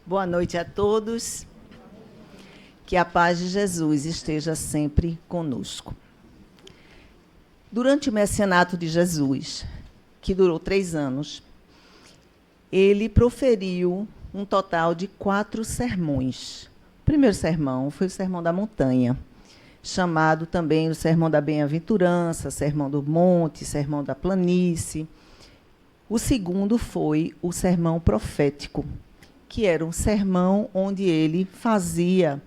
Boa noite a todos. Que a paz de Jesus esteja sempre conosco. Durante o mecenato de Jesus, que durou 3 anos, ele proferiu um total de 4 sermões. O primeiro sermão foi o Sermão da Montanha, chamado também o Sermão da Bem-aventurança, Sermão do Monte, Sermão da Planície. O segundo foi o Sermão Profético, que era um sermão onde ele fazia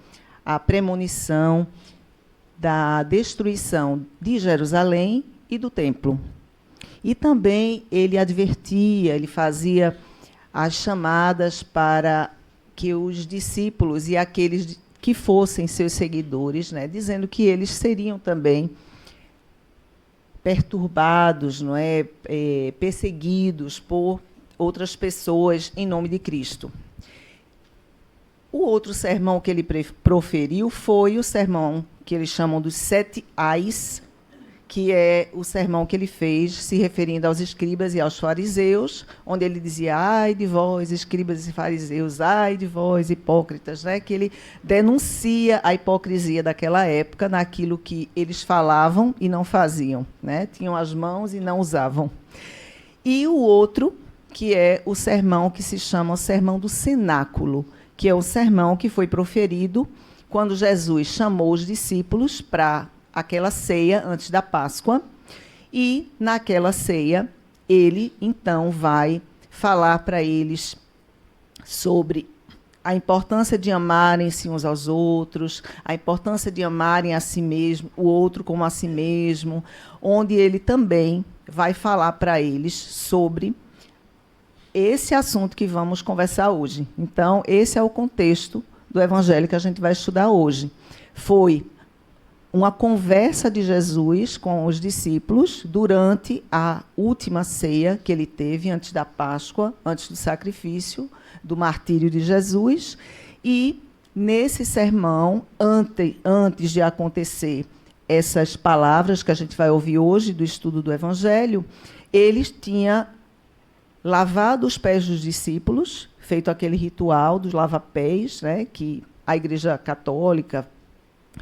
a premonição da destruição de Jerusalém e do templo. E também ele advertia, ele fazia as chamadas para que os discípulos e aqueles que fossem seus seguidores, né, dizendo que eles seriam também perturbados, não é, perseguidos por outras pessoas em nome de Cristo. O outro sermão que ele proferiu foi o sermão que eles chamam dos 7 ais, que é o sermão que ele fez se referindo aos escribas e aos fariseus, onde ele dizia: ai de vós, escribas e fariseus, ai de vós, hipócritas, né? Que ele denuncia a hipocrisia daquela época naquilo que eles falavam e não faziam, né? Tinham as mãos e não usavam. E o outro, que é o sermão que se chama o Sermão do Cenáculo, que é o sermão que foi proferido quando Jesus chamou os discípulos para aquela ceia antes da Páscoa. E, naquela ceia, ele, então, vai falar para eles sobre a importância de amarem-se uns aos outros, a importância de amarem a si mesmo, o outro como a si mesmo, onde ele também vai falar para eles sobre esse assunto que vamos conversar hoje. Então, esse é o contexto do evangelho que a gente vai estudar hoje. Foi uma conversa de Jesus com os discípulos durante a última ceia que ele teve antes da Páscoa, antes do sacrifício, do martírio de Jesus. E, nesse sermão, antes de acontecer essas palavras que a gente vai ouvir hoje do estudo do evangelho, ele tinha lavado os pés dos discípulos, feito aquele ritual dos lava-pés, né, que a Igreja Católica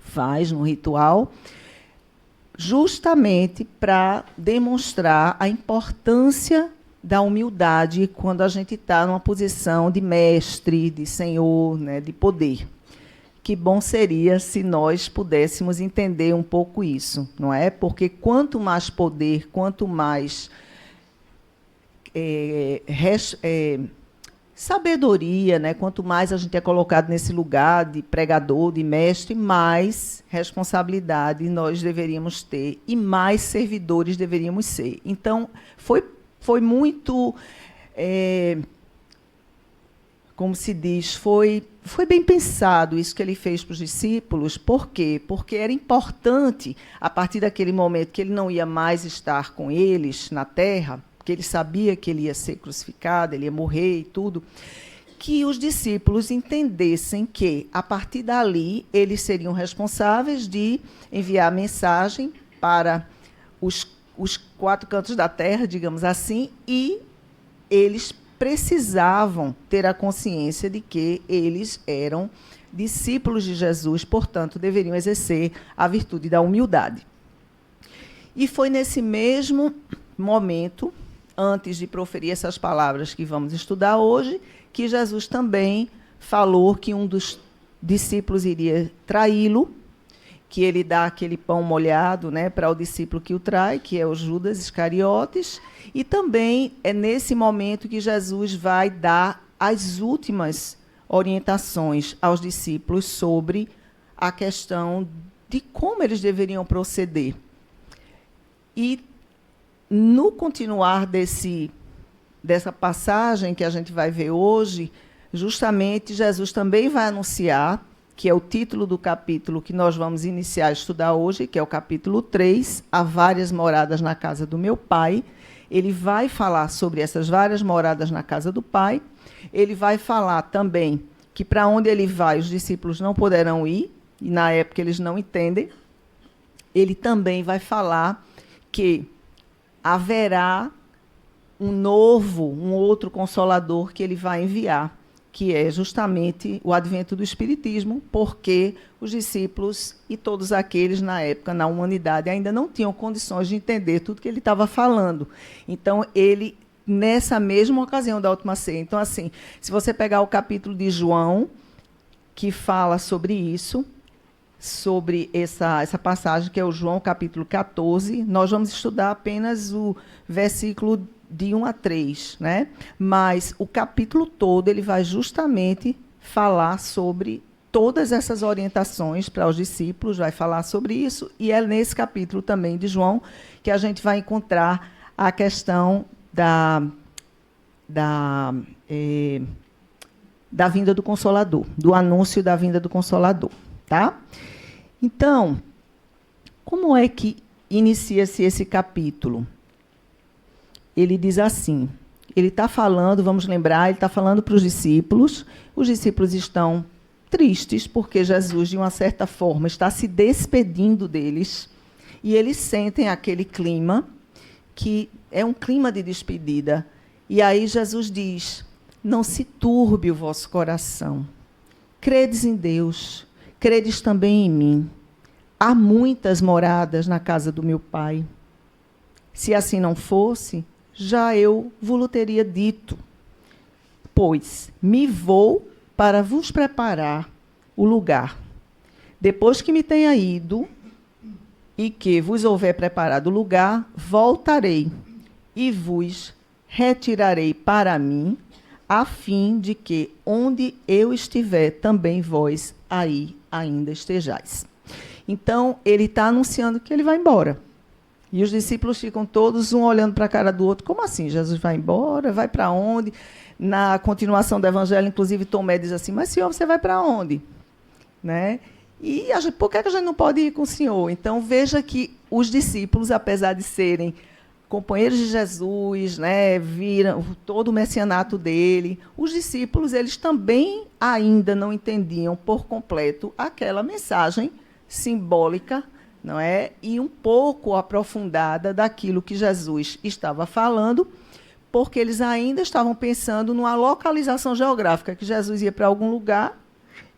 faz no ritual, justamente para demonstrar a importância da humildade quando a gente está numa posição de mestre, de senhor, né, de poder. Que bom seria se nós pudéssemos entender um pouco isso, não é? Porque quanto mais poder, quanto mais sabedoria, né? Quanto mais a gente é colocado nesse lugar de pregador, de mestre, mais responsabilidade nós deveríamos ter e mais servidores deveríamos ser. Então, foi muito, como se diz, foi bem pensado isso que ele fez para os discípulos. Por quê? Porque era importante, a partir daquele momento que ele não ia mais estar com eles na terra, porque ele sabia que ele ia ser crucificado, ele ia morrer e tudo, que os discípulos entendessem que, a partir dali, eles seriam responsáveis de enviar mensagem para os 4 cantos da terra, digamos assim, e eles precisavam ter a consciência de que eles eram discípulos de Jesus, portanto, deveriam exercer a virtude da humildade. E foi nesse mesmo momento, antes de proferir essas palavras que vamos estudar hoje, que Jesus também falou que um dos discípulos iria traí-lo, que ele dá aquele pão molhado, né, para o discípulo que o trai, que é o Judas Iscariotes, e também é nesse momento que Jesus vai dar as últimas orientações aos discípulos sobre a questão de como eles deveriam proceder. E no continuar dessa passagem que a gente vai ver hoje, justamente Jesus também vai anunciar, que é o título do capítulo que nós vamos iniciar a estudar hoje, que é o capítulo 3, Há várias moradas na casa do meu Pai. Ele vai falar sobre essas várias moradas na casa do Pai. Ele vai falar também que para onde ele vai, os discípulos não poderão ir, e na época eles não entendem. Ele também vai falar que haverá um outro Consolador que ele vai enviar, que é justamente o advento do Espiritismo, porque os discípulos e todos aqueles, na época, na humanidade, ainda não tinham condições de entender tudo que ele estava falando. Então, ele, nessa mesma ocasião da última ceia. Então, assim, se você pegar o capítulo de João, que fala sobre isso, sobre essa passagem, que é o João, capítulo 14, nós vamos estudar apenas o versículo de 1 a 3, né? Mas o capítulo todo ele vai justamente falar sobre todas essas orientações para os discípulos, vai falar sobre isso, e é nesse capítulo também de João que a gente vai encontrar a questão da vinda do Consolador, do anúncio da vinda do Consolador, tá? Então, como é que inicia-se esse capítulo? Ele diz assim, ele está falando, vamos lembrar, ele está falando para os discípulos estão tristes, porque Jesus, de uma certa forma, está se despedindo deles, e eles sentem aquele clima, que é um clima de despedida. E aí Jesus diz, não se turbe o vosso coração, credes em Deus, credes também em mim. Há muitas moradas na casa do meu Pai. Se assim não fosse, já eu vos teria dito, pois me vou para vos preparar o lugar. Depois que me tenha ido e que vos houver preparado o lugar, voltarei e vos retirarei para mim, a fim de que onde eu estiver, também vós aí ainda estejais. Então, ele está anunciando que ele vai embora. E os discípulos ficam todos um olhando para a cara do outro. Como assim? Jesus vai embora? Vai para onde? Na continuação do Evangelho, inclusive, Tomé diz assim, mas, Senhor, você vai para onde? Né? E por que a gente não pode ir com o Senhor? Então, veja que os discípulos, apesar de serem companheiros de Jesus, né, viram todo o messianato dele, os discípulos eles também ainda não entendiam por completo aquela mensagem simbólica, não é? E um pouco aprofundada daquilo que Jesus estava falando, porque eles ainda estavam pensando numa localização geográfica, que Jesus ia para algum lugar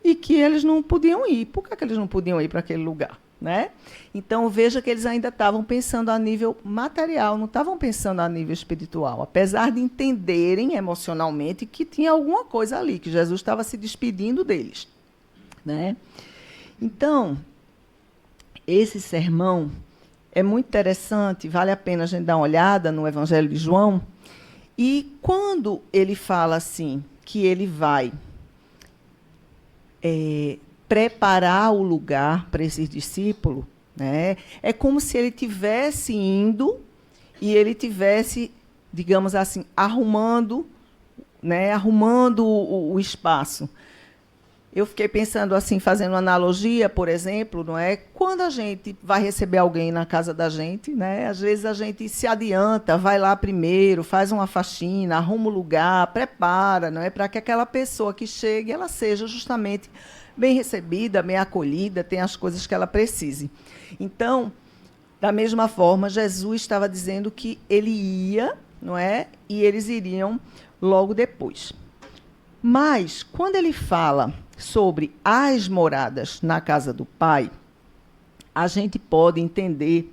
e que eles não podiam ir. Por que eles não podiam ir para aquele lugar? Né? Então, veja que eles ainda estavam pensando a nível material, não estavam pensando a nível espiritual, apesar de entenderem emocionalmente que tinha alguma coisa ali, que Jesus estava se despedindo deles. Né? Então, esse sermão é muito interessante, vale a pena a gente dar uma olhada no Evangelho de João. E quando ele fala assim, que ele vai preparar o lugar para esses discípulos, né, é como se ele tivesse indo e ele tivesse, digamos assim, arrumando o espaço. Eu fiquei pensando assim, fazendo uma analogia, por exemplo, não é? Quando a gente vai receber alguém na casa da gente, né? Às vezes a gente se adianta, vai lá primeiro, faz uma faxina, arruma o lugar, prepara, não é? Para que aquela pessoa que chegue, ela seja justamente bem recebida, bem acolhida, tenha as coisas que ela precise. Então, da mesma forma, Jesus estava dizendo que ele ia, não é? E eles iriam logo depois. Mas, quando ele fala sobre as moradas na casa do Pai, a gente pode entender,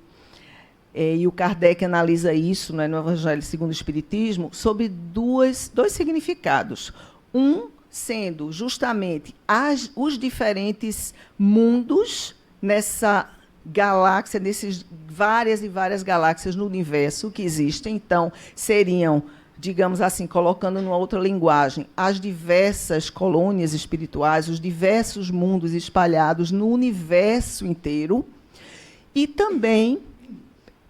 e o Kardec analisa isso, né, no Evangelho segundo o Espiritismo, sobre dois significados. Um sendo justamente os diferentes mundos nessa galáxia, nesses várias e várias galáxias no universo que existem. Então, seriam, digamos assim, colocando numa outra linguagem, as diversas colônias espirituais, os diversos mundos espalhados no universo inteiro, e também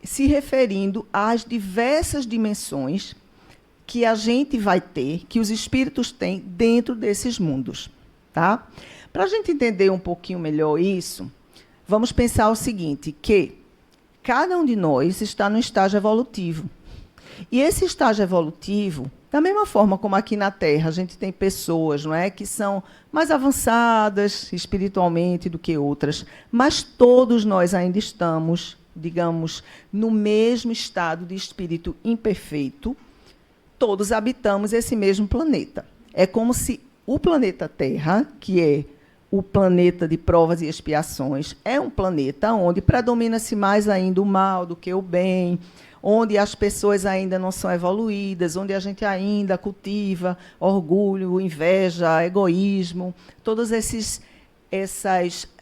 se referindo às diversas dimensões que a gente vai ter, que os espíritos têm dentro desses mundos. Tá? Para a gente entender um pouquinho melhor isso, vamos pensar o seguinte, que cada um de nós está no estágio evolutivo. E esse estágio evolutivo, da mesma forma como aqui na Terra, a gente tem pessoas, não é, que são mais avançadas espiritualmente do que outras, mas todos nós ainda estamos, digamos, no mesmo estado de espírito imperfeito, todos habitamos esse mesmo planeta. É como se o planeta Terra, que é o planeta de provas e expiações, é um planeta onde predomina-se mais ainda o mal do que o bem, onde as pessoas ainda não são evoluídas, onde a gente ainda cultiva orgulho, inveja, egoísmo, todas essas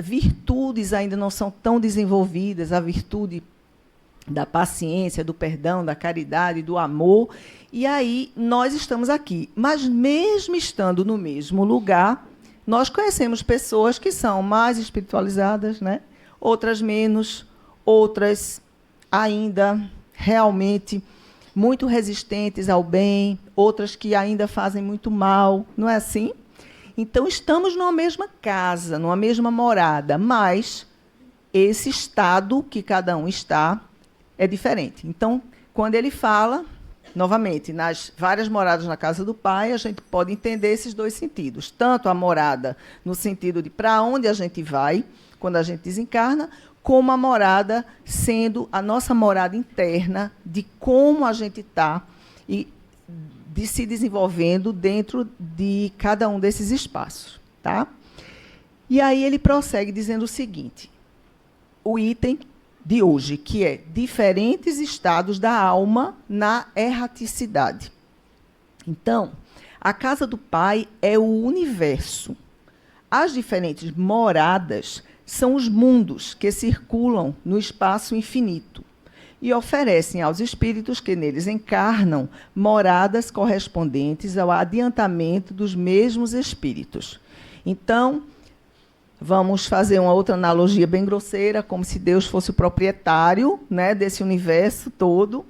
virtudes ainda não são tão desenvolvidas, a virtude da paciência, do perdão, da caridade, do amor. E aí nós estamos aqui. Mas mesmo estando no mesmo lugar, nós conhecemos pessoas que são mais espiritualizadas, né? Outras menos, outras ainda realmente muito resistentes ao bem, outras que ainda fazem muito mal, não é assim? Então, estamos numa mesma casa, numa mesma morada, mas esse estado que cada um está é diferente. Então, quando ele fala, novamente, nas várias moradas na casa do Pai, a gente pode entender esses dois sentidos. Tanto a morada no sentido de para onde a gente vai, quando a gente desencarna, como a morada sendo a nossa morada interna, de como a gente está e de se desenvolvendo dentro de cada um desses espaços. Tá? E aí ele prossegue dizendo o seguinte, o item de hoje, que é diferentes estados da alma na erraticidade. Então, a casa do Pai é o universo. As diferentes moradas são os mundos que circulam no espaço infinito e oferecem aos espíritos que neles encarnam moradas correspondentes ao adiantamento dos mesmos espíritos. Então, vamos fazer uma outra analogia bem grosseira, como se Deus fosse o proprietário, né, desse universo todo.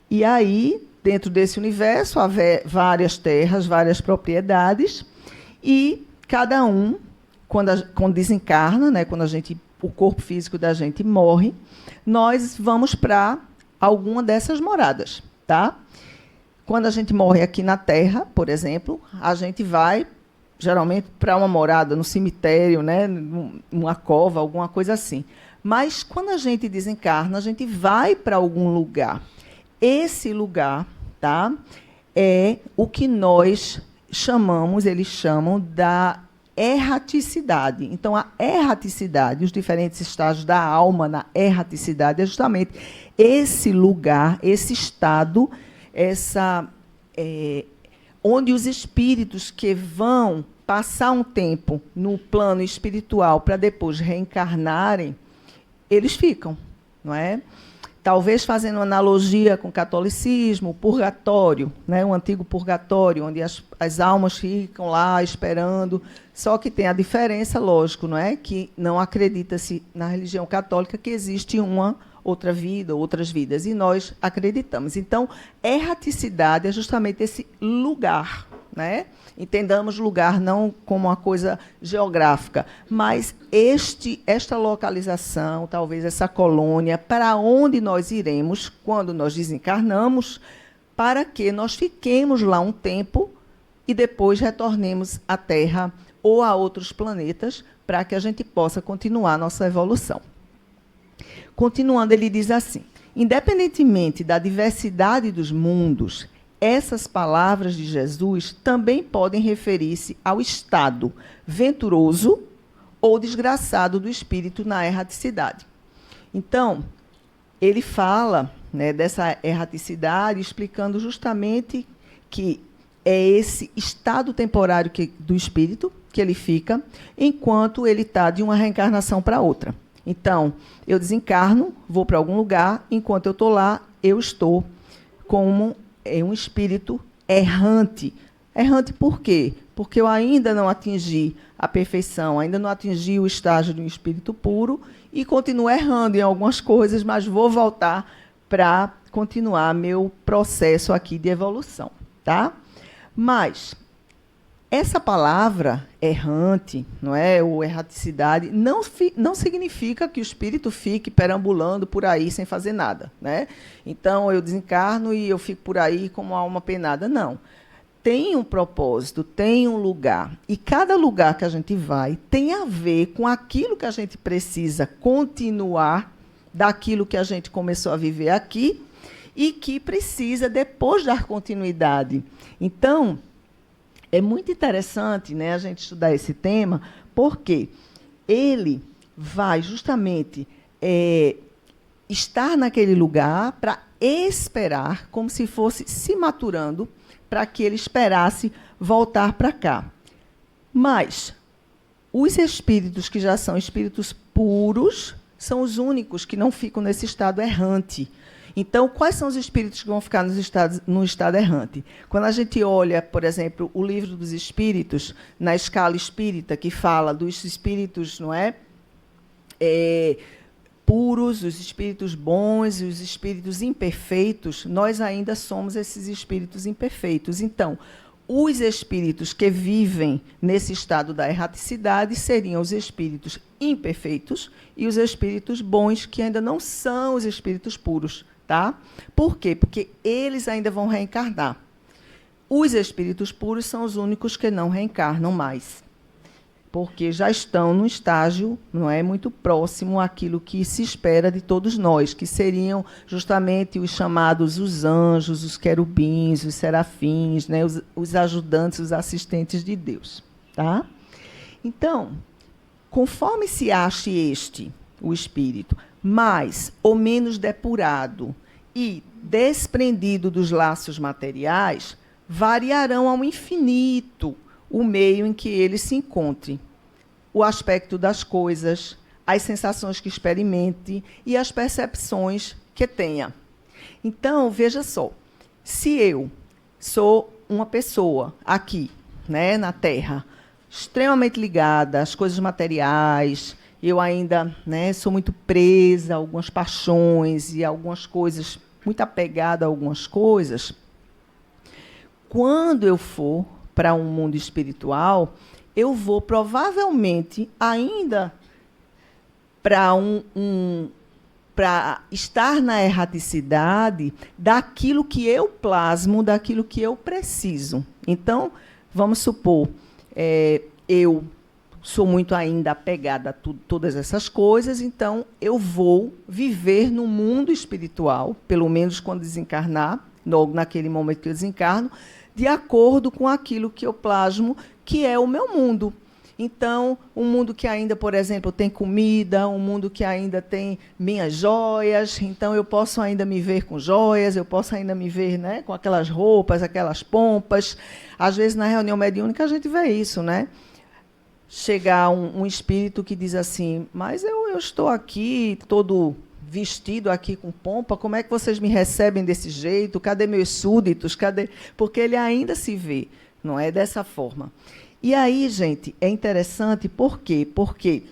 E aí, dentro desse universo, há várias terras, várias propriedades, e cada um, quando desencarna, né, quando o corpo físico da gente morre, nós vamos para alguma dessas moradas. Tá? Quando a gente morre aqui na Terra, por exemplo, a gente vai geralmente para uma morada no cemitério, né, uma cova, alguma coisa assim. Mas quando a gente desencarna, a gente vai para algum lugar. Esse lugar, tá, é o que nós chamamos, eles chamam da erraticidade. Então, a erraticidade, os diferentes estágios da alma na erraticidade, é justamente esse lugar, esse estado, onde os espíritos que vão passar um tempo no plano espiritual para depois reencarnarem, eles ficam, não é? Talvez fazendo uma analogia com o catolicismo, o purgatório, né? O antigo purgatório, onde as almas ficam lá esperando, só que tem a diferença, lógico, não é? Que não acredita-se na religião católica que existe uma outra vida, outras vidas, e nós acreditamos. Então, erraticidade é justamente esse lugar, né? Entendamos lugar não como uma coisa geográfica, mas esta localização, talvez essa colônia, para onde nós iremos quando nós desencarnamos, para que nós fiquemos lá um tempo e depois retornemos à Terra ou a outros planetas, para que a gente possa continuar a nossa evolução. Continuando, ele diz assim, independentemente da diversidade dos mundos, essas palavras de Jesus também podem referir-se ao estado venturoso ou desgraçado do espírito na erraticidade. Então, ele fala, né, dessa erraticidade, explicando justamente que é esse estado temporário do espírito que ele fica, enquanto ele está de uma reencarnação para outra. Então, eu desencarno, vou para algum lugar, enquanto eu estou lá, eu estou como um espírito errante. Errante por quê? Porque eu ainda não atingi a perfeição, ainda não atingi o estágio de um espírito puro e continuo errando em algumas coisas, mas vou voltar para continuar meu processo aqui de evolução. Tá? Mas essa palavra errante, não é, ou erraticidade, não significa que o espírito fique perambulando por aí sem fazer nada, né? Então, eu desencarno e eu fico por aí como alma penada. Não. Tem um propósito, tem um lugar. E cada lugar que a gente vai tem a ver com aquilo que a gente precisa continuar daquilo que a gente começou a viver aqui e que precisa depois dar continuidade. Então, É muito interessante, né, a gente estudar esse tema, porque ele vai justamente estar naquele lugar para esperar, como se fosse se maturando, para que ele esperasse voltar para cá. Mas os espíritos que já são espíritos puros são os únicos que não ficam nesse estado errante. Então, quais são os espíritos que vão ficar no estado errante? Quando a gente olha, por exemplo, o Livro dos Espíritos, na escala espírita, que fala dos espíritos, não é? Puros, os espíritos bons e os espíritos imperfeitos, nós ainda somos esses espíritos imperfeitos. Então, os espíritos que vivem nesse estado da erraticidade seriam os espíritos imperfeitos e os espíritos bons, que ainda não são os espíritos puros. Tá? Por quê? Porque eles ainda vão reencarnar. Os espíritos puros são os únicos que não reencarnam mais, porque já estão num estágio, não é, muito próximo àquilo que se espera de todos nós, que seriam justamente os chamados os anjos, os querubins, os serafins, né, os ajudantes, os assistentes de Deus. Tá? Então, conforme se ache o espírito, mais ou menos depurado e desprendido dos laços materiais, variarão ao infinito o meio em que ele se encontre, o aspecto das coisas, as sensações que experimente e as percepções que tenha. Então, veja só, se eu sou uma pessoa aqui, né, na Terra, extremamente ligada às coisas materiais, eu ainda, né, sou muito presa a algumas paixões e a algumas coisas, muito apegada a algumas coisas. Quando eu for para um mundo espiritual, eu vou provavelmente ainda para para estar na erraticidade daquilo que eu plasmo, daquilo que eu preciso. Então, vamos supor, eu sou muito ainda apegada a todas essas coisas, então eu vou viver no mundo espiritual, pelo menos quando desencarnar, logo naquele momento que eu desencarno, de acordo com aquilo que eu plasmo, que é o meu mundo. Então, um mundo que ainda, por exemplo, tem comida, um mundo que ainda tem minhas joias, então eu posso ainda me ver com joias, eu posso ainda me ver, né, com aquelas roupas, aquelas pompas. Às vezes, na reunião mediúnica, a gente vê isso, né? Chegar um espírito que diz assim, mas eu estou aqui todo vestido aqui com pompa, como é que vocês me recebem desse jeito? Cadê meus súditos? Cadê? Porque ele ainda se vê, não é dessa forma. E aí, gente, é interessante, por quê? Porque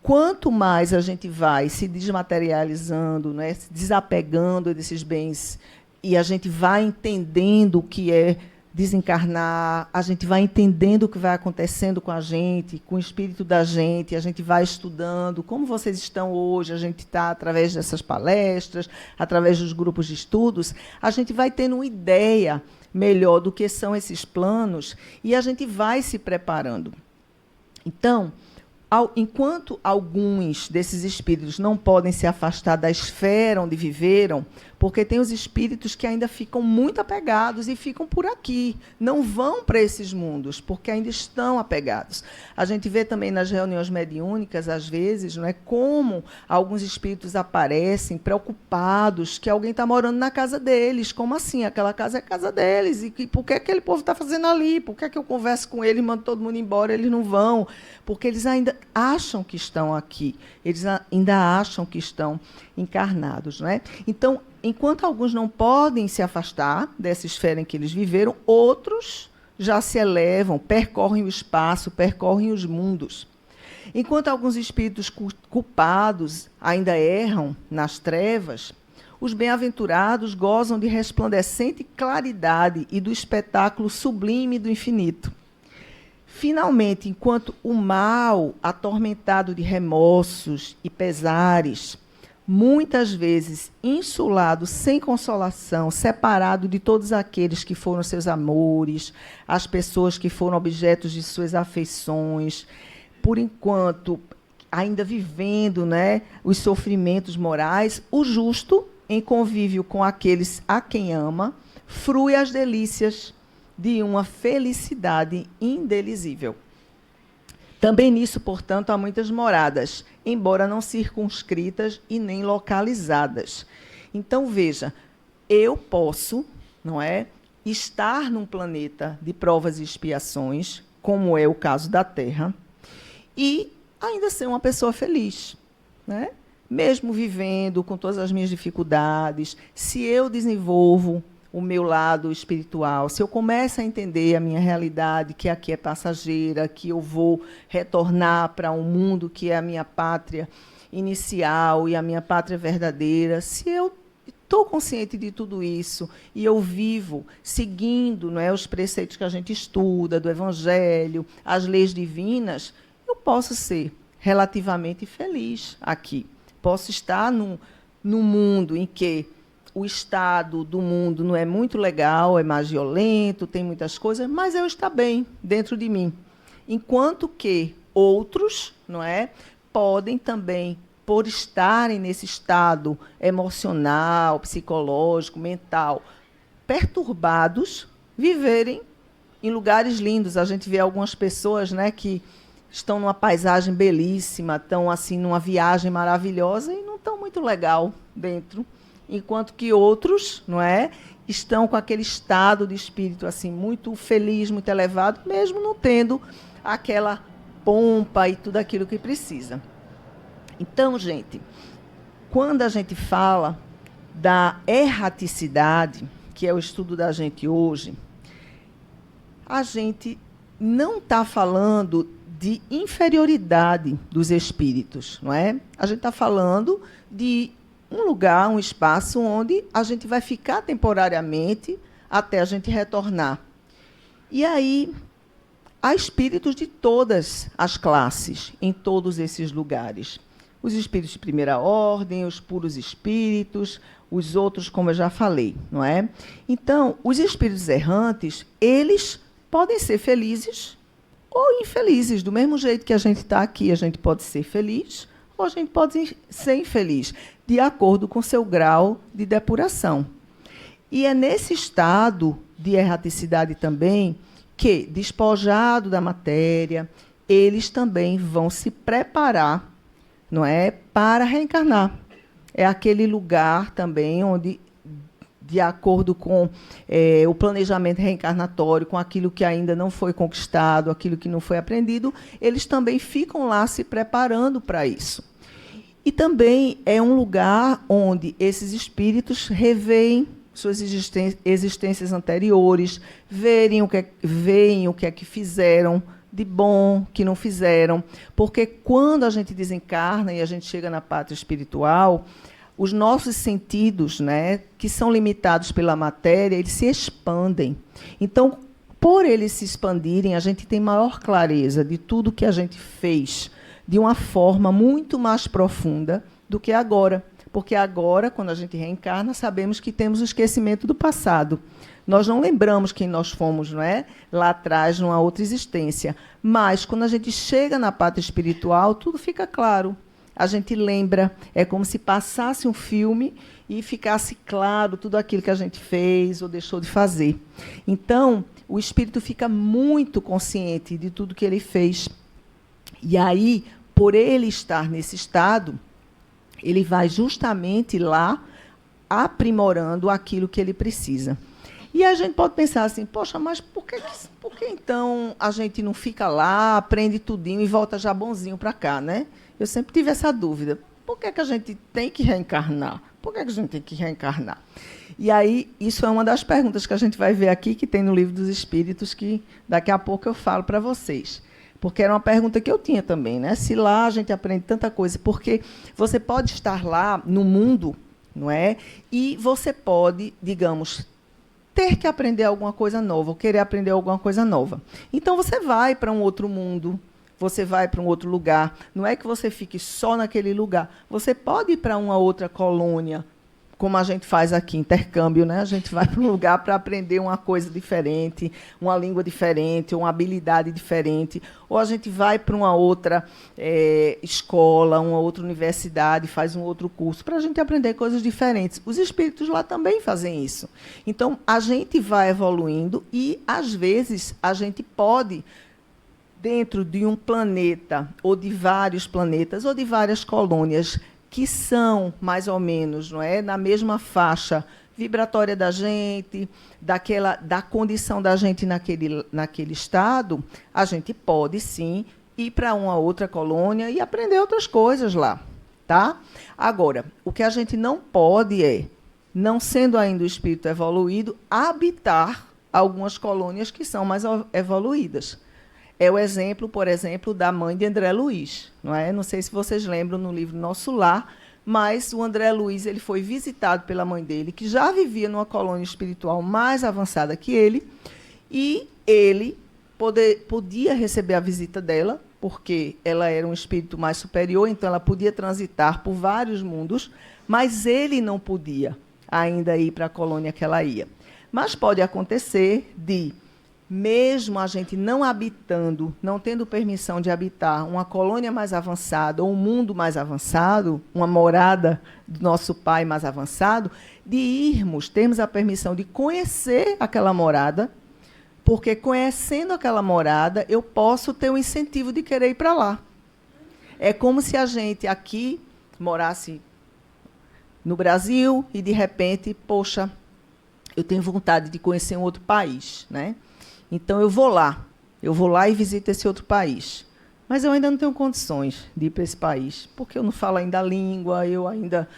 quanto mais a gente vai se desmaterializando, né, se desapegando desses bens, e a gente vai entendendo o que é desencarnar, a gente vai entendendo o que vai acontecendo com a gente, com o espírito da gente, a gente vai estudando, como vocês estão hoje, a gente está, através dessas palestras, através dos grupos de estudos, a gente vai tendo uma ideia melhor do que são esses planos e a gente vai se preparando. Então, enquanto alguns desses espíritos não podem se afastar da esfera onde viveram, porque tem os espíritos que ainda ficam muito apegados e ficam por aqui, não vão para esses mundos, porque ainda estão apegados. A gente vê também nas reuniões mediúnicas, às vezes, não é, como alguns espíritos aparecem preocupados que alguém está morando na casa deles. Como assim? Aquela casa é a casa deles. E por que aquele povo está fazendo ali? Por que eu converso com eles, mando todo mundo embora, eles não vão? Porque eles ainda acham que estão aqui, eles ainda acham que estão encarnados, não é? Então, enquanto alguns não podem se afastar dessa esfera em que eles viveram, outros já se elevam, percorrem o espaço, percorrem os mundos. Enquanto alguns espíritos culpados ainda erram nas trevas, os bem-aventurados gozam de resplandecente claridade e do espetáculo sublime do infinito. Finalmente, enquanto o mal, atormentado de remorsos e pesares, muitas vezes insulado, sem consolação, separado de todos aqueles que foram seus amores, as pessoas que foram objetos de suas afeições, por enquanto, ainda vivendo, né, os sofrimentos morais, o justo, em convívio com aqueles a quem ama, frui as delícias de uma felicidade indelizível. Também nisso, portanto, há muitas moradas, embora não circunscritas e nem localizadas. Então, veja, eu posso, não é, estar num planeta de provas e expiações, como é o caso da Terra, e ainda ser uma pessoa feliz, né? Mesmo vivendo com todas as minhas dificuldades, se eu desenvolvo o meu lado espiritual, se eu começo a entender a minha realidade, que aqui é passageira, que eu vou retornar para um mundo que é a minha pátria inicial e a minha pátria verdadeira, se eu estou consciente de tudo isso e eu vivo seguindo, não é, os preceitos que a gente estuda, do Evangelho, as leis divinas, eu posso ser relativamente feliz aqui. Posso estar num mundo em que o estado do mundo não é muito legal, é mais violento, tem muitas coisas, mas eu estou bem dentro de mim. Enquanto que outros, não é, podem também, por estarem nesse estado emocional, psicológico, mental, perturbados, viverem em lugares lindos. A gente vê algumas pessoas, né, que estão numa paisagem belíssima, estão assim numa viagem maravilhosa e não estão muito legal dentro. Enquanto que outros, não é, estão com aquele estado de espírito assim muito feliz, muito elevado, mesmo não tendo aquela pompa e tudo aquilo que precisa. Então, gente, quando a gente fala da erraticidade, que é o estudo da gente hoje, a gente não está falando de inferioridade dos espíritos, não é? A gente está falando de um lugar, um espaço onde a gente vai ficar temporariamente até a gente retornar. E aí, há espíritos de todas as classes, em todos esses lugares. Os espíritos de primeira ordem, os puros espíritos, os outros, como eu já falei, não é? Então, os espíritos errantes, eles podem ser felizes ou infelizes. Do mesmo jeito que a gente está aqui, a gente pode ser feliz ou a gente pode ser infeliz, de acordo com seu grau de depuração. E é nesse estado de erraticidade também que, despojado da matéria, eles também vão se preparar, não é, para reencarnar. É aquele lugar também onde, de acordo com o planejamento reencarnatório, com aquilo que ainda não foi conquistado, aquilo que não foi aprendido, eles também ficam lá se preparando para isso. E também é um lugar onde esses espíritos reveem suas existências anteriores, veem o que é que fizeram de bom, que não fizeram. Porque quando a gente desencarna e a gente chega na pátria espiritual, os nossos sentidos, né, que são limitados pela matéria, eles se expandem. Então, por eles se expandirem, a gente tem maior clareza de tudo que a gente fez, de uma forma muito mais profunda do que agora. Porque agora, quando a gente reencarna, sabemos que temos o esquecimento do passado. Nós não lembramos quem nós fomos, não é? Lá atrás, numa outra existência. Mas, quando a gente chega na pátria espiritual, tudo fica claro. A gente lembra, é como se passasse um filme e ficasse claro tudo aquilo que a gente fez ou deixou de fazer. Então, o espírito fica muito consciente de tudo que ele fez. E aí, por ele estar nesse estado, ele vai justamente lá aprimorando aquilo que ele precisa. E a gente pode pensar assim, poxa, mas por que então a gente não fica lá, aprende tudinho e volta já bonzinho para cá, né? Eu sempre tive essa dúvida. Por que a gente tem que reencarnar? Por que a gente tem que reencarnar? E aí, isso é uma das perguntas que a gente vai ver aqui, que tem no Livro dos Espíritos, que daqui a pouco eu falo para vocês. Porque era uma pergunta que eu tinha também, né? Se lá a gente aprende tanta coisa, porque você pode estar lá no mundo, não é? E você pode, digamos, ter que aprender alguma coisa nova, ou querer aprender alguma coisa nova. Então, você vai para um outro mundo, você vai para um outro lugar. Não é que você fique só naquele lugar. Você pode ir para uma outra colônia como a gente faz aqui, intercâmbio, né? A gente vai para um lugar para aprender uma coisa diferente, uma língua diferente, uma habilidade diferente, ou a gente vai para uma outra escola, uma outra universidade, faz um outro curso, para a gente aprender coisas diferentes. Os espíritos lá também fazem isso. Então, a gente vai evoluindo e, às vezes, a gente pode, dentro de um planeta, ou de vários planetas, ou de várias colônias, que são, mais ou menos, não é, na mesma faixa vibratória da gente, da condição da gente naquele estado, a gente pode, sim, ir para uma outra colônia e aprender outras coisas lá. Tá? Agora, o que a gente não pode é, não sendo ainda o espírito evoluído, habitar algumas colônias que são mais evoluídas. É o exemplo, por exemplo, da mãe de André Luiz. Não é? Não sei se vocês lembram no livro Nosso Lar, mas o André Luiz ele foi visitado pela mãe dele, que já vivia numa colônia espiritual mais avançada que ele, e ele podia receber a visita dela, porque ela era um espírito mais superior, então ela podia transitar por vários mundos, mas ele não podia ainda ir para a colônia que ela ia. Mas pode acontecer de, mesmo a gente não habitando, não tendo permissão de habitar uma colônia mais avançada ou um mundo mais avançado, uma morada do nosso pai mais avançado, de termos a permissão de conhecer aquela morada, porque conhecendo aquela morada, eu posso ter um incentivo de querer ir para lá. É como se a gente aqui morasse no Brasil e, de repente, poxa, eu tenho vontade de conhecer um outro país, né? Então, eu vou lá e visito esse outro país. Mas eu ainda não tenho condições de ir para esse país, porque eu não falo ainda a língua, eu ainda,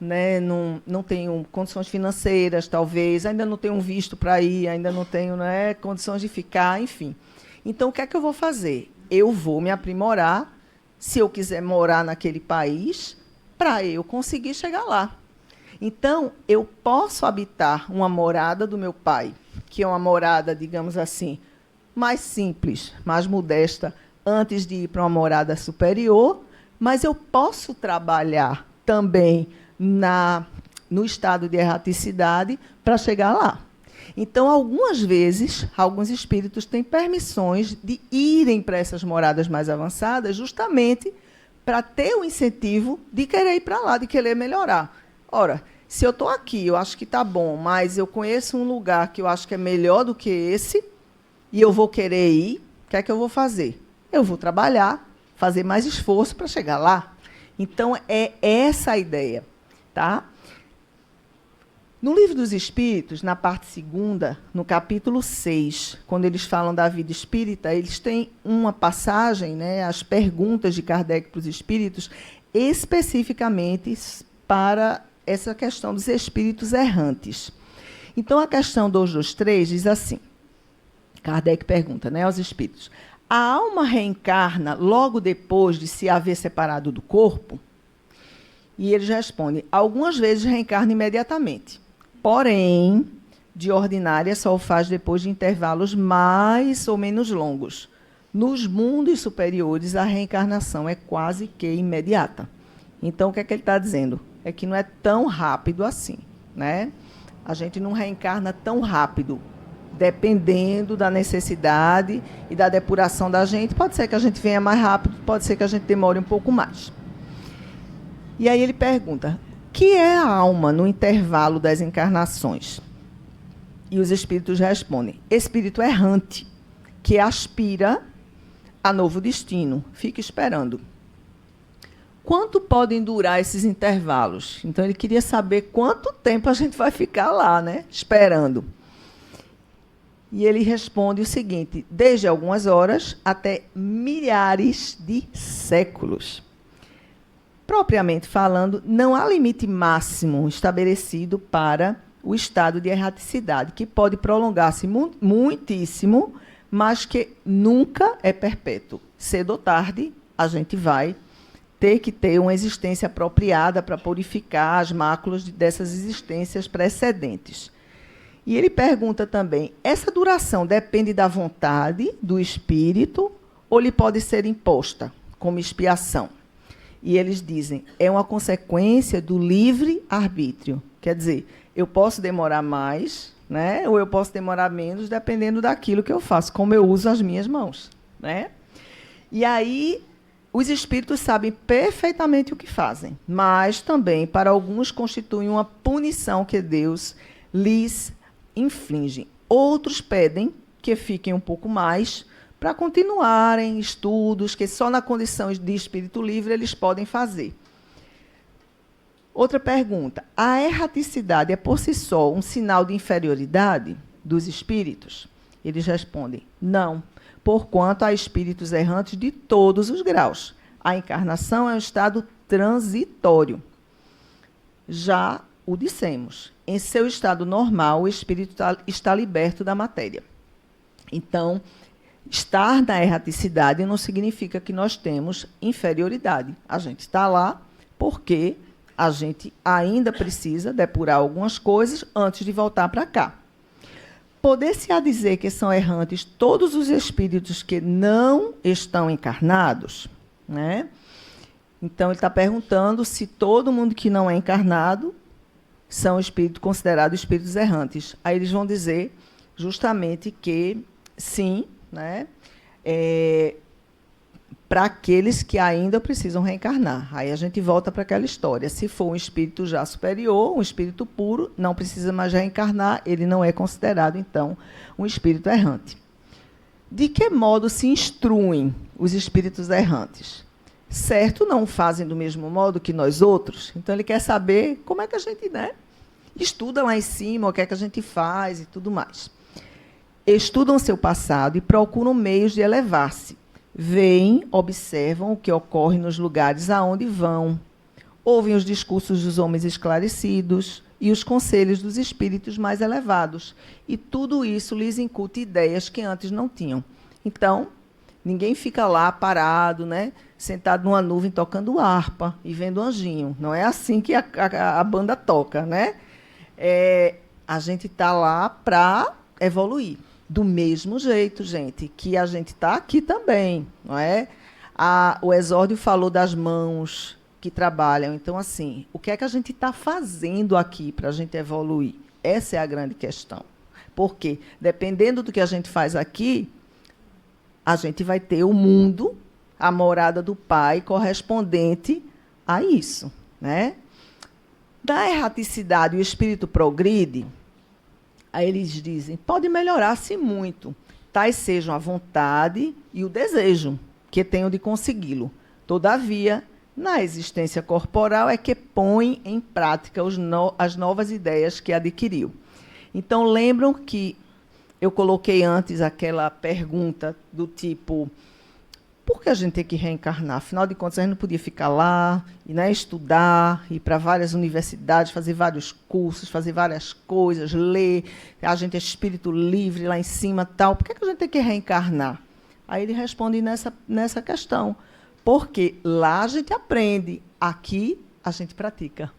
né, não tenho condições financeiras, talvez, ainda não tenho um visto para ir, ainda não tenho, né, condições de ficar, enfim. Então, o que é que eu vou fazer? Eu vou me aprimorar, se eu quiser morar naquele país, para eu conseguir chegar lá. Então, eu posso habitar uma morada do meu pai, que é uma morada, digamos assim, mais simples, mais modesta, antes de ir para uma morada superior, mas eu posso trabalhar também no estado de erraticidade para chegar lá. Então, algumas vezes, alguns espíritos têm permissões de irem para essas moradas mais avançadas, justamente para ter o incentivo de querer ir para lá, de querer melhorar. Ora, se eu estou aqui, eu acho que está bom, mas eu conheço um lugar que eu acho que é melhor do que esse, e eu vou querer ir, o que é que eu vou fazer? Eu vou trabalhar, fazer mais esforço para chegar lá. Então, é essa a ideia. Tá? No Livro dos Espíritos, na parte 2ª, no capítulo 6, quando eles falam da vida espírita, eles têm uma passagem, né, as perguntas de Kardec para os espíritos, especificamente para essa questão dos espíritos errantes. Então, a questão 223 diz assim, Kardec pergunta, né, aos espíritos, a alma reencarna logo depois de se haver separado do corpo? E eles respondem, algumas vezes reencarna imediatamente, porém, de ordinária, só o faz depois de intervalos mais ou menos longos. Nos mundos superiores, a reencarnação é quase que imediata. Então, o que é que ele está dizendo? É que não é tão rápido assim, né? A gente não reencarna tão rápido, dependendo da necessidade e da depuração da gente. Pode ser que a gente venha mais rápido, pode ser que a gente demore um pouco mais. E aí ele pergunta, o que é a alma no intervalo das encarnações? E os espíritos respondem, espírito errante, que aspira a novo destino, fica esperando. Quanto podem durar esses intervalos? Então, ele queria saber quanto tempo a gente vai ficar lá, né, esperando. E ele responde o seguinte, desde algumas horas até milhares de séculos. Propriamente falando, não há limite máximo estabelecido para o estado de erraticidade, que pode prolongar-se muitíssimo, mas que nunca é perpétuo. Cedo ou tarde, a gente vai ter que ter uma existência apropriada para purificar as máculas dessas existências precedentes. E ele pergunta também, essa duração depende da vontade do espírito ou lhe pode ser imposta como expiação? E eles dizem, é uma consequência do livre-arbítrio. Quer dizer, eu posso demorar mais, né? Ou eu posso demorar menos, dependendo daquilo que eu faço, como eu uso as minhas mãos, né? E aí, os espíritos sabem perfeitamente o que fazem, mas também, para alguns, constituem uma punição que Deus lhes inflige. Outros pedem que fiquem um pouco mais para continuarem estudos que só na condição de espírito livre eles podem fazer. Outra pergunta. A erraticidade é por si só um sinal de inferioridade dos espíritos? Eles respondem, não, porquanto há espíritos errantes de todos os graus. A encarnação é um estado transitório. Já o dissemos. Em seu estado normal, o espírito está liberto da matéria. Então, estar na erraticidade não significa que nós temos inferioridade. A gente está lá porque a gente ainda precisa depurar algumas coisas antes de voltar para cá. Poder-se-á dizer que são errantes todos os espíritos que não estão encarnados? Né? Então, ele está perguntando se todo mundo que não é encarnado são espíritos considerados espíritos errantes. Aí eles vão dizer justamente que sim, né? Para aqueles que ainda precisam reencarnar. Aí a gente volta para aquela história. Se for um espírito já superior, um espírito puro, não precisa mais reencarnar, ele não é considerado, então, um espírito errante. De que modo se instruem os espíritos errantes? Certo, não fazem do mesmo modo que nós outros. Então, ele quer saber como é que a gente, né, estuda lá em cima, o que é que a gente faz e tudo mais. Estudam seu passado e procuram meios de elevar-se. Veem, observam o que ocorre nos lugares aonde vão. Ouvem os discursos dos homens esclarecidos e os conselhos dos espíritos mais elevados. E tudo isso lhes incuta ideias que antes não tinham. Então, ninguém fica lá parado, né, sentado numa nuvem tocando harpa e vendo anjinho. Não é assim que a banda toca, né? A gente está lá para evoluir. Do mesmo jeito, gente, que a gente está aqui também, não é? O Exórdio falou das mãos que trabalham. Então, assim, o que é que a gente está fazendo aqui para a gente evoluir? Essa é a grande questão. Porque, dependendo do que a gente faz aqui, a gente vai ter o mundo, a morada do Pai, correspondente a isso, né? Da erraticidade, o espírito progride. Aí eles dizem, pode melhorar-se muito, tais sejam a vontade e o desejo que tenham de consegui-lo. Todavia, na existência corporal é que põe em prática as novas ideias que adquiriu. Então, lembram que eu coloquei antes aquela pergunta do tipo, por que a gente tem que reencarnar? Afinal de contas, a gente não podia ficar lá, e, né, estudar, ir para várias universidades, fazer vários cursos, fazer várias coisas, ler, a gente é espírito livre lá em cima, tal. Por que a gente tem que reencarnar? Aí ele responde nessa questão. Porque lá a gente aprende, aqui a gente pratica.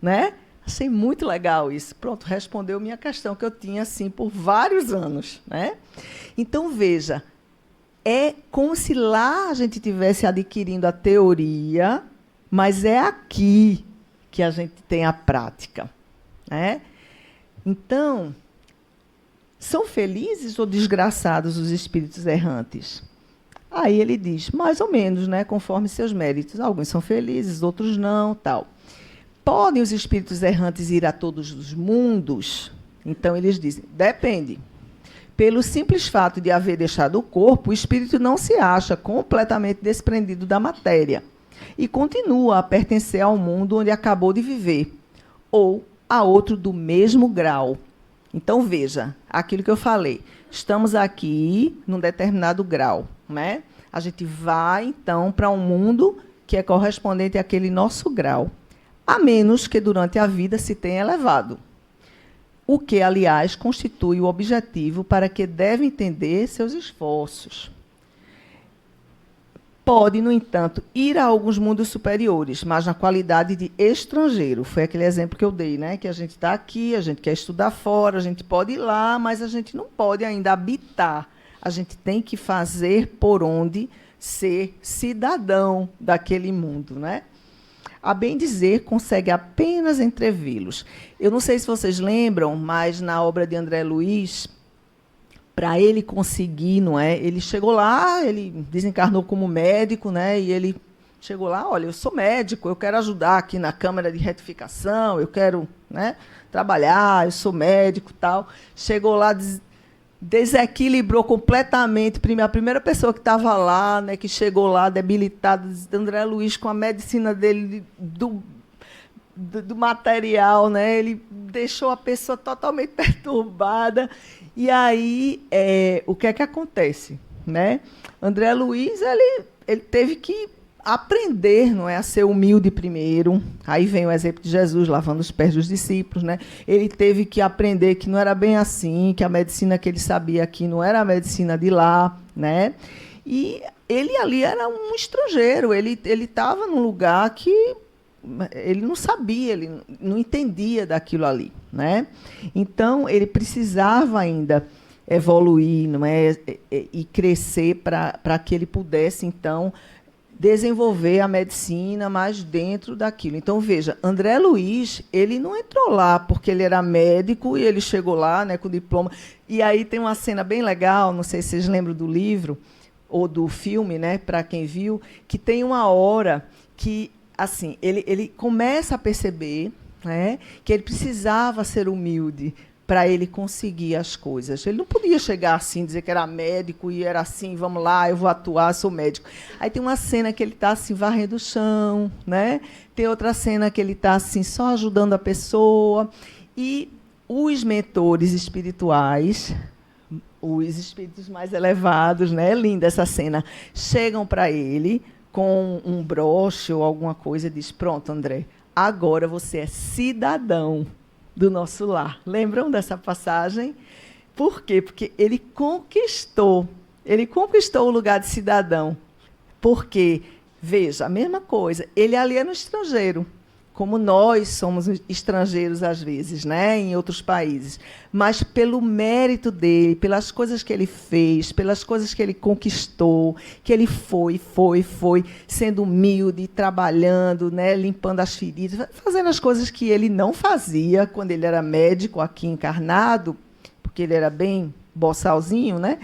Né? Achei muito legal isso. Pronto, respondeu minha questão, que eu tinha assim por vários anos. Né? Então, veja, é como se lá a gente estivesse adquirindo a teoria, mas é aqui que a gente tem a prática. Né? Então, são felizes ou desgraçados os espíritos errantes? Aí ele diz, mais ou menos, né, conforme seus méritos. Alguns são felizes, outros não, tal. Podem os espíritos errantes ir a todos os mundos? Então, eles dizem, depende. Pelo simples fato de haver deixado o corpo, o espírito não se acha completamente desprendido da matéria e continua a pertencer ao mundo onde acabou de viver, ou a outro do mesmo grau. Então, veja, aquilo que eu falei, estamos aqui num determinado grau, né? A gente vai, então, para um mundo que é correspondente àquele nosso grau, a menos que durante a vida se tenha elevado. O que, aliás, constitui o objetivo para que deve entender seus esforços. Pode, no entanto, ir a alguns mundos superiores, mas na qualidade de estrangeiro. Foi aquele exemplo que eu dei, né? Que a gente está aqui, a gente quer estudar fora, a gente pode ir lá, mas a gente não pode ainda habitar. A gente tem que fazer por onde ser cidadão daquele mundo, né? A bem dizer, consegue apenas entrevê-los. Eu não sei se vocês lembram, mas na obra de André Luiz, para ele conseguir, não é? Ele chegou lá, ele desencarnou como médico, né? E ele chegou lá, olha, eu sou médico, eu quero ajudar aqui na Câmara de Retificação, eu quero, né, trabalhar, eu sou médico, tal. Chegou lá, desequilibrou completamente. A primeira pessoa que estava lá, né, que chegou lá debilitada, André Luiz, com a medicina dele do material, né, ele deixou a pessoa totalmente perturbada. E aí, o que é que acontece, né? André Luiz, ele teve que aprender, não é, a ser humilde primeiro. Aí vem o exemplo de Jesus lavando os pés dos discípulos, né? Ele teve que aprender que não era bem assim, que a medicina que ele sabia aqui não era a medicina de lá, né? E ele ali era um estrangeiro, ele estava num lugar que ele não sabia, ele não entendia daquilo ali, né? Então ele precisava ainda evoluir, não é, e crescer para que ele pudesse então desenvolver a medicina mais dentro daquilo. Então, veja, André Luiz, ele não entrou lá porque ele era médico e ele chegou lá, né, com diploma. E aí tem uma cena bem legal, não sei se vocês lembram do livro ou do filme, né, para quem viu, que tem uma hora que, assim, ele começa a perceber, né, que ele precisava ser humilde para ele conseguir as coisas. Ele não podia chegar assim, dizer que era médico e era assim, vamos lá, eu vou atuar, sou médico. Aí tem uma cena que ele está assim, varrendo o chão, né? Tem outra cena que ele está assim, só ajudando a pessoa. E os mentores espirituais, os espíritos mais elevados, né? É linda essa cena, chegam para ele com um broche ou alguma coisa e diz, pronto, André, agora você é cidadão do nosso lar. Lembram dessa passagem? Por quê? Porque ele conquistou o lugar de cidadão. Porque, veja, a mesma coisa, ele ali era um estrangeiro, como nós somos estrangeiros às vezes, né, em outros países. Mas pelo mérito dele, pelas coisas que ele fez, pelas coisas que ele conquistou, que ele foi, sendo humilde, trabalhando, né, limpando as feridas, fazendo as coisas que ele não fazia quando ele era médico aqui encarnado, porque ele era bem boçalzinho, né?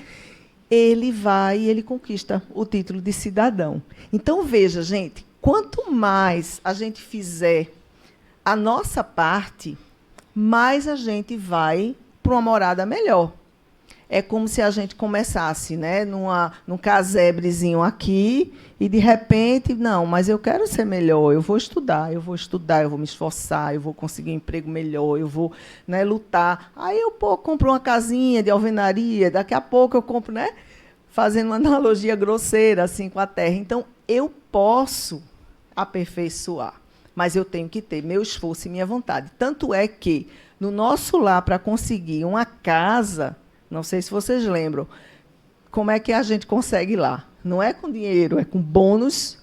Ele vai e ele conquista o título de cidadão. Então, veja, gente, quanto mais a gente fizer a nossa parte, mais a gente vai para uma morada melhor. É como se a gente começasse, né, num casebrezinho aqui e, de repente, não, mas eu quero ser melhor, eu vou estudar, eu vou me esforçar, eu vou conseguir um emprego melhor, eu vou, né, lutar. Aí eu compro uma casinha de alvenaria, daqui a pouco eu compro, né, fazendo uma analogia grosseira assim, com a terra. Então, eu posso aperfeiçoar, mas eu tenho que ter meu esforço e minha vontade. Tanto é que, no nosso lar, para conseguir uma casa, não sei se vocês lembram, como é que a gente consegue lá? Não é com dinheiro, é com bônus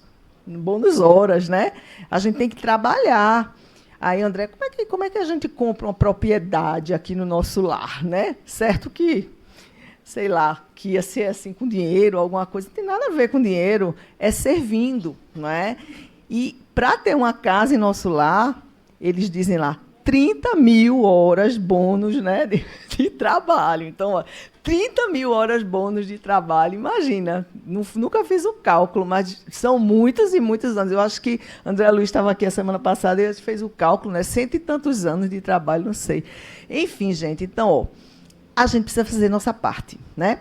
horas, né? A gente tem que trabalhar. Aí, André, como é que a gente compra uma propriedade aqui no nosso lar, né? Certo que, sei lá, que ia ser assim com dinheiro, alguma coisa, não tem nada a ver com dinheiro, é servindo, não é? E para ter uma casa em nosso lar, eles dizem lá, 30.000 horas bônus, né, de trabalho. Então, ó, 30.000 horas bônus de trabalho, imagina, nunca fiz o cálculo, mas são muitos e muitos anos. Eu acho que André Luiz estava aqui a semana passada e ele fez o cálculo, né, 100 e tantos anos de trabalho, não sei. Enfim, gente, então, ó, a gente precisa fazer nossa parte, né?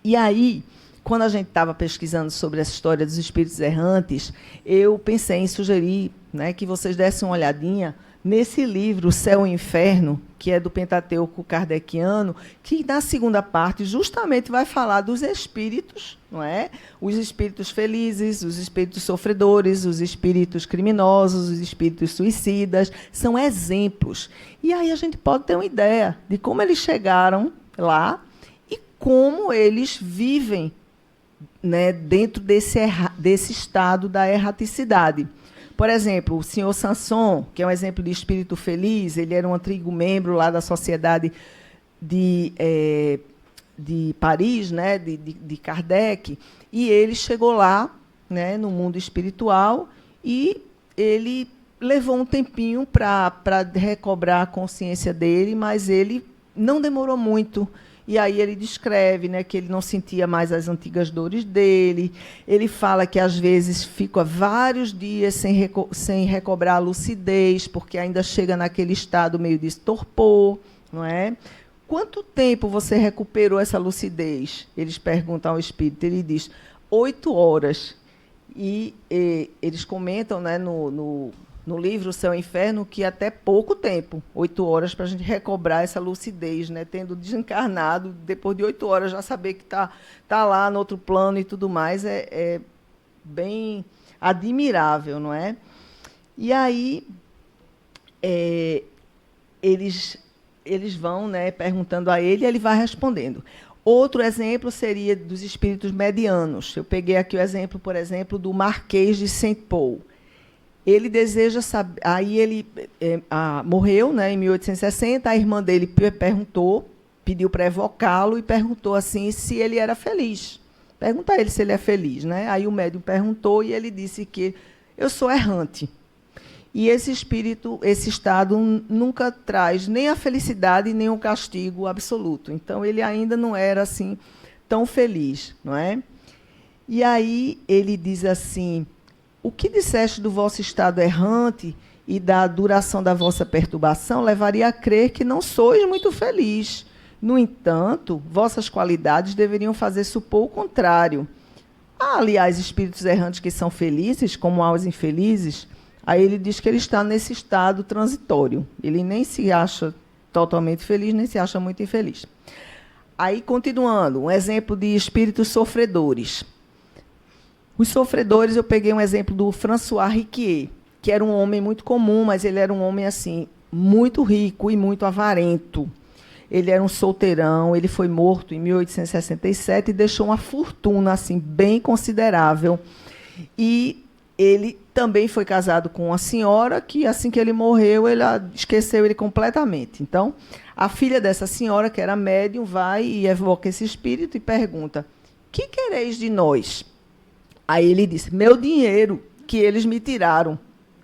E aí, quando a gente estava pesquisando sobre essa história dos espíritos errantes, eu pensei em sugerir, né, que vocês dessem uma olhadinha nesse livro, O Céu e o Inferno, que é do Pentateuco kardeciano, que, na segunda parte, justamente vai falar dos espíritos, não é? Os espíritos felizes, os espíritos sofredores, os espíritos criminosos, os espíritos suicidas, são exemplos. E aí a gente pode ter uma ideia de como eles chegaram lá e como eles vivem, né, dentro desse estado da erraticidade. Por exemplo, o senhor Sanson, que é um exemplo de espírito feliz, ele era um antigo membro lá da sociedade de Paris, né, de Kardec, e ele chegou lá, né, no mundo espiritual, e ele levou um tempinho para recobrar a consciência dele, mas ele não demorou muito. E aí ele descreve, né, que ele não sentia mais as antigas dores dele. Ele fala que, às vezes, fica vários dias sem recobrar a lucidez, porque ainda chega naquele estado meio de torpor, não é? Quanto tempo você recuperou essa lucidez? Eles perguntam ao espírito. Ele diz, 8 horas. E eles comentam, né, no livro O Céu e o Inferno, que até pouco tempo, 8 horas, para a gente recobrar essa lucidez, né? Tendo desencarnado, depois de 8 horas, já saber que está lá no outro plano e tudo mais, é bem admirável, não é? E aí, eles vão, né, perguntando a ele, e ele vai respondendo. Outro exemplo seria dos espíritos medianos. Eu peguei aqui o exemplo, por exemplo, do Marquês de Saint-Paul. Ele deseja saber. Aí ele morreu, né, em 1860. A irmã dele pediu para evocá-lo e perguntou assim se ele era feliz. Pergunta a ele se ele é feliz, né? Aí o médium perguntou e ele disse que eu sou errante. E esse espírito, esse estado, nunca traz nem a felicidade nem o castigo absoluto. Então, ele ainda não era assim tão feliz, não é? E aí ele diz assim, o que disseste do vosso estado errante e da duração da vossa perturbação levaria a crer que não sois muito feliz. No entanto, vossas qualidades deveriam fazer supor o contrário. Há, aliás, espíritos errantes que são felizes, como há os infelizes. Aí ele diz que ele está nesse estado transitório. Ele nem se acha totalmente feliz, nem se acha muito infeliz. Aí, continuando, um exemplo de espíritos sofredores. Os sofredores, eu peguei um exemplo do François Riquier, que era um homem muito comum, mas ele era um homem assim muito rico e muito avarento. Ele era um solteirão, ele foi morto em 1867 e deixou uma fortuna assim bem considerável. E ele também foi casado com uma senhora que, assim que ele morreu, ela esqueceu ele completamente. Então, a filha dessa senhora, que era médium, vai e evoca esse espírito e pergunta, que quereis de nós? Aí ele disse, meu dinheiro, que eles me tiraram.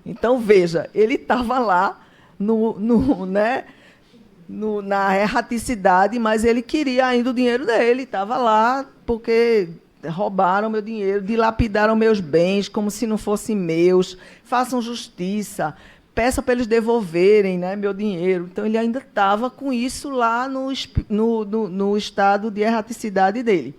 Então, veja, ele estava lá na erraticidade, mas ele queria ainda o dinheiro dele. Estava lá porque roubaram meu dinheiro, dilapidaram meus bens como se não fossem meus, façam justiça, peçam para eles devolverem, né, meu dinheiro. Então, ele ainda estava com isso lá no estado de erraticidade dele.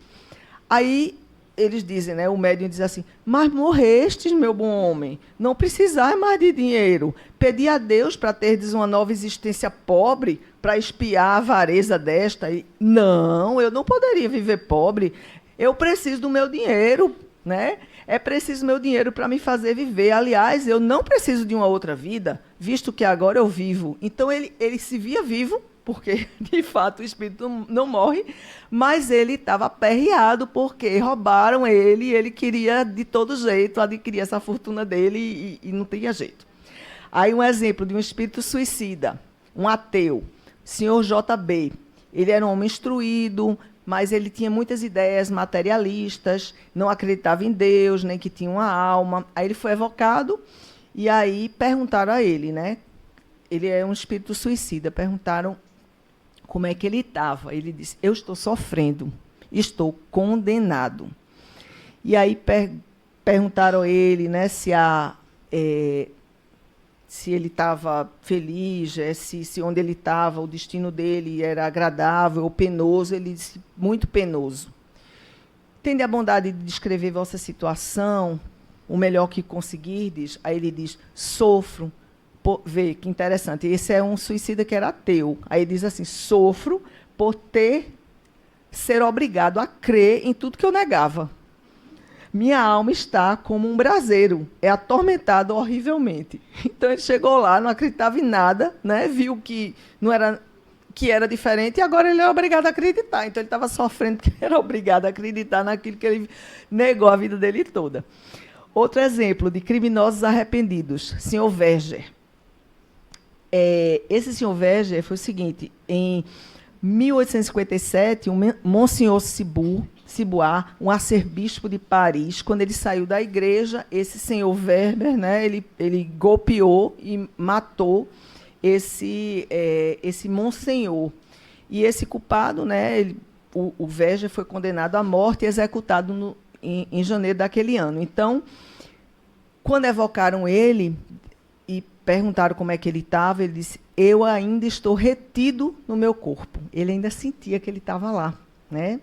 Aí, eles dizem, né, o médium diz assim, mas morrestes, meu bom homem, não precisais mais de dinheiro. Pedi a Deus para terdes uma nova existência pobre, para expiar a avareza desta. E, não, eu não poderia viver pobre. Eu preciso do meu dinheiro, né? É preciso meu dinheiro para me fazer viver. Aliás, eu não preciso de uma outra vida, visto que agora eu vivo. Então, ele se via vivo, porque, de fato, o espírito não morre, mas ele estava aperreado porque roubaram ele e ele queria, de todo jeito, adquirir essa fortuna dele e não tinha jeito. Aí, um exemplo de um espírito suicida, um ateu, senhor J.B. Ele era um homem instruído, mas ele tinha muitas ideias materialistas, não acreditava em Deus, nem que tinha uma alma. Aí ele foi evocado e aí perguntaram a ele, né? Ele é um espírito suicida, perguntaram como é que ele estava. Ele disse, eu estou sofrendo, estou condenado. E aí perguntaram a ele, né, se ele estava feliz, se onde ele estava, o destino dele era agradável ou penoso. Ele disse, muito penoso. Tende a bondade de descrever vossa situação, o melhor que conseguirdes. Aí ele diz, sofro. Vê, que interessante. Esse é um suicida que era ateu. Aí ele diz assim, sofro por ser obrigado a crer em tudo que eu negava. Minha alma está como um braseiro, é atormentada horrivelmente. Então ele chegou lá, não acreditava em nada, né? Viu que era diferente e agora ele é obrigado a acreditar. Então ele estava sofrendo porque ele era obrigado a acreditar naquilo que ele negou a vida dele toda. Outro exemplo de criminosos arrependidos, senhor Verger. Esse senhor Verger foi o seguinte, 1857, o Monsenhor Cibois, um arcebispo de Paris, quando ele saiu da igreja, esse senhor Weber, né, ele golpeou e matou esse monsenhor. E esse culpado, né, o Weber foi condenado à morte e executado em janeiro daquele ano. Então, quando evocaram ele e perguntaram como é que ele estava, ele disse: eu ainda estou retido no meu corpo. Ele ainda sentia que ele estava lá, né?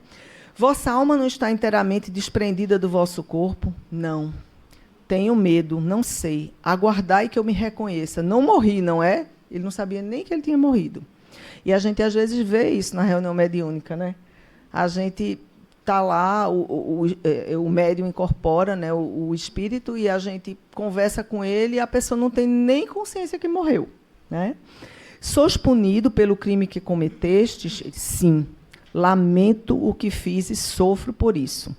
Vossa alma não está inteiramente desprendida do vosso corpo? Não. Tenho medo, não sei. Aguardai que eu me reconheça. Não morri, não é? Ele não sabia nem que ele tinha morrido. E a gente, às vezes, vê isso na reunião mediúnica, né? A gente está lá, o médium incorpora, né, o espírito, e a gente conversa com ele e a pessoa não tem nem consciência que morreu, né? Sois punido pelo crime que cometestes? Sim. Lamento o que fiz e sofro por isso.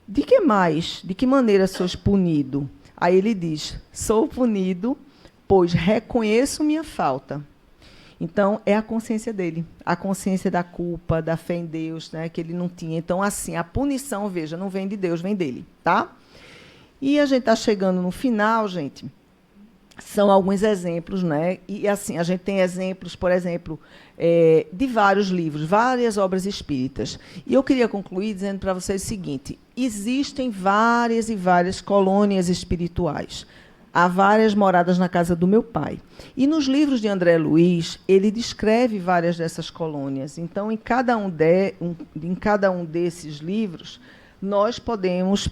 De que mais? De que maneira sois punido? Aí ele diz: sou punido, pois reconheço minha falta. Então, é a consciência dele, a consciência da culpa, da fé em Deus, né, que ele não tinha. Então, assim, a punição, veja, não vem de Deus, vem dele, tá? E a gente está chegando no final, gente. São alguns exemplos, né? E, assim, a gente tem exemplos, por exemplo, de vários livros, várias obras espíritas. E eu queria concluir dizendo para vocês o seguinte: existem várias e várias colônias espirituais. Há várias moradas na casa do meu pai. E nos livros de André Luiz, ele descreve várias dessas colônias. Então, em cada um desses livros, nós podemos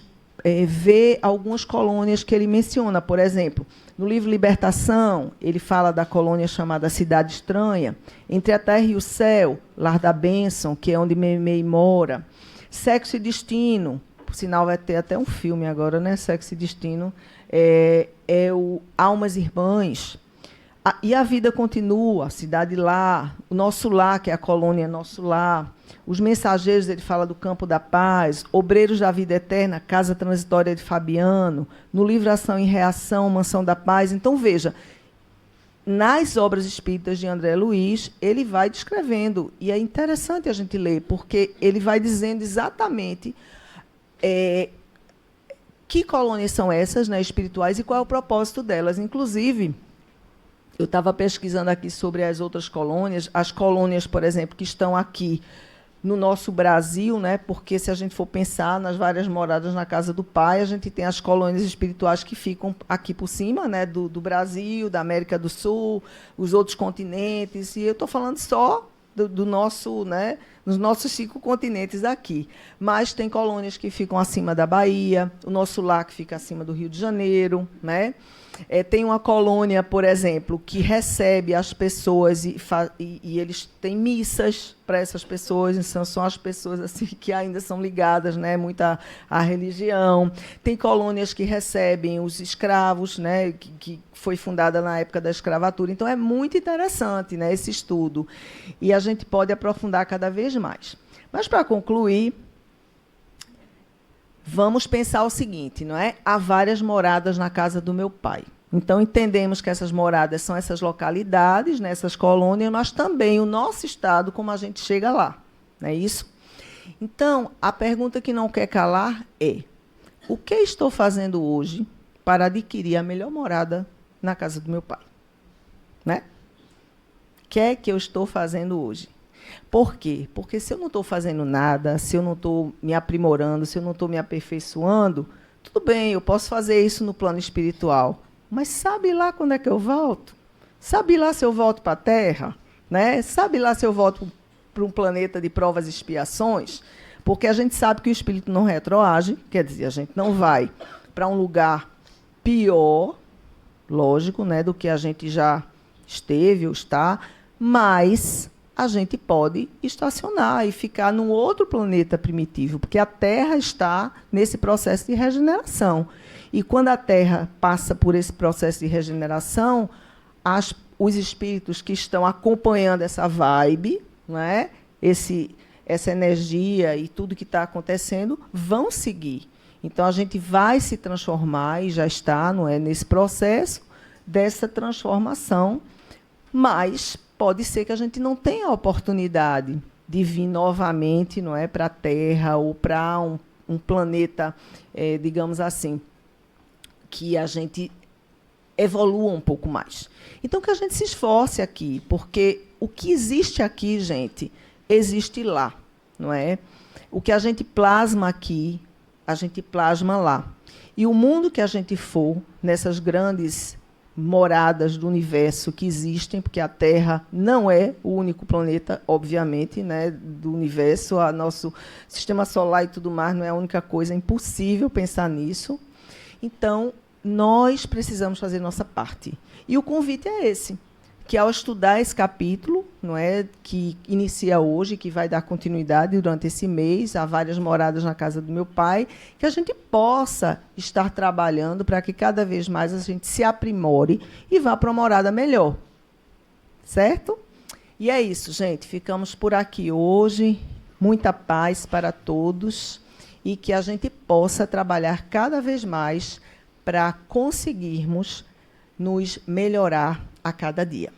ver algumas colônias que ele menciona. Por exemplo, no livro Libertação, ele fala da colônia chamada Cidade Estranha. Entre a Terra e o Céu, Lar da Bênção, que é onde Meimei mora. Sexo e Destino, por sinal vai ter até um filme agora, né? Sexo e Destino. O Almas Irmãs. E a Vida Continua, Cidade Lar, o Nosso Lar, que é a colônia Nosso Lar. Os Mensageiros, ele fala do Campo da Paz. Obreiros da Vida Eterna, Casa Transitória de Fabiano. No livro Ação e Reação, Mansão da Paz. Então, veja, nas obras espíritas de André Luiz, ele vai descrevendo. E é interessante a gente ler, porque ele vai dizendo exatamente que colônias são essas, né, espirituais, e qual é o propósito delas. Inclusive, eu estava pesquisando aqui sobre as outras colônias, as colônias, por exemplo, que estão aqui no nosso Brasil, né, porque se a gente for pensar nas várias moradas na casa do pai, a gente tem as colônias espirituais que ficam aqui por cima, né, do Brasil, da América do Sul, os outros continentes, e eu estou falando só do nosso, né, nos nossos 5 continentes aqui. Mas tem colônias que ficam acima da Bahia, o Nosso Lar que fica acima do Rio de Janeiro, né? Tem uma colônia, por exemplo, que recebe as pessoas e eles têm missas para essas pessoas, então são as pessoas assim, que ainda são ligadas, né, muito à religião. Tem colônias que recebem os escravos, né, que foi fundada na época da escravatura. Então, é muito interessante, né, esse estudo. E a gente pode aprofundar cada vez mais. Mas, para concluir, vamos pensar o seguinte, não é? Há várias moradas na casa do meu pai. Então, entendemos que essas moradas são essas localidades, né, essas colônias, mas também o nosso estado, como a gente chega lá. Não é isso? Então, a pergunta que não quer calar é: o que estou fazendo hoje para adquirir a melhor morada na casa do meu pai? Né? O que é que eu estou fazendo hoje? Por quê? Porque se eu não estou fazendo nada, se eu não estou me aprimorando, se eu não estou me aperfeiçoando, tudo bem, eu posso fazer isso no plano espiritual. Mas sabe lá quando é que eu volto? Sabe lá se eu volto para a Terra? Né? Sabe lá se eu volto para um planeta de provas e expiações? Porque a gente sabe que o espírito não retroage, quer dizer, a gente não vai para um lugar pior, lógico, né, do que a gente já esteve ou está, mas a gente pode estacionar e ficar num outro planeta primitivo, porque a Terra está nesse processo de regeneração. E quando a Terra passa por esse processo de regeneração, os espíritos que estão acompanhando essa vibe, né, essa energia e tudo que está acontecendo, vão seguir. Então, a gente vai se transformar, e já está, não é, nesse processo dessa transformação, mas pode ser que a gente não tenha a oportunidade de vir novamente, não é, para a Terra ou para um planeta, digamos assim, que a gente evolua um pouco mais. Então, que a gente se esforce aqui, porque o que existe aqui, gente, existe lá, não é? O que a gente plasma aqui, a gente plasma lá. E o mundo que a gente for, nessas grandes moradas do universo que existem, porque a Terra não é o único planeta, obviamente, né, do universo, o nosso sistema solar e tudo mais não é a única coisa, é impossível pensar nisso. Então, nós precisamos fazer nossa parte. E o convite é esse, que ao estudar esse capítulo, não é, que inicia hoje, que vai dar continuidade durante esse mês, há várias moradas na casa do meu pai, que a gente possa estar trabalhando para que cada vez mais a gente se aprimore e vá para uma morada melhor. Certo? E é isso, gente. Ficamos por aqui hoje. Muita paz para todos e que a gente possa trabalhar cada vez mais para conseguirmos nos melhorar a cada dia.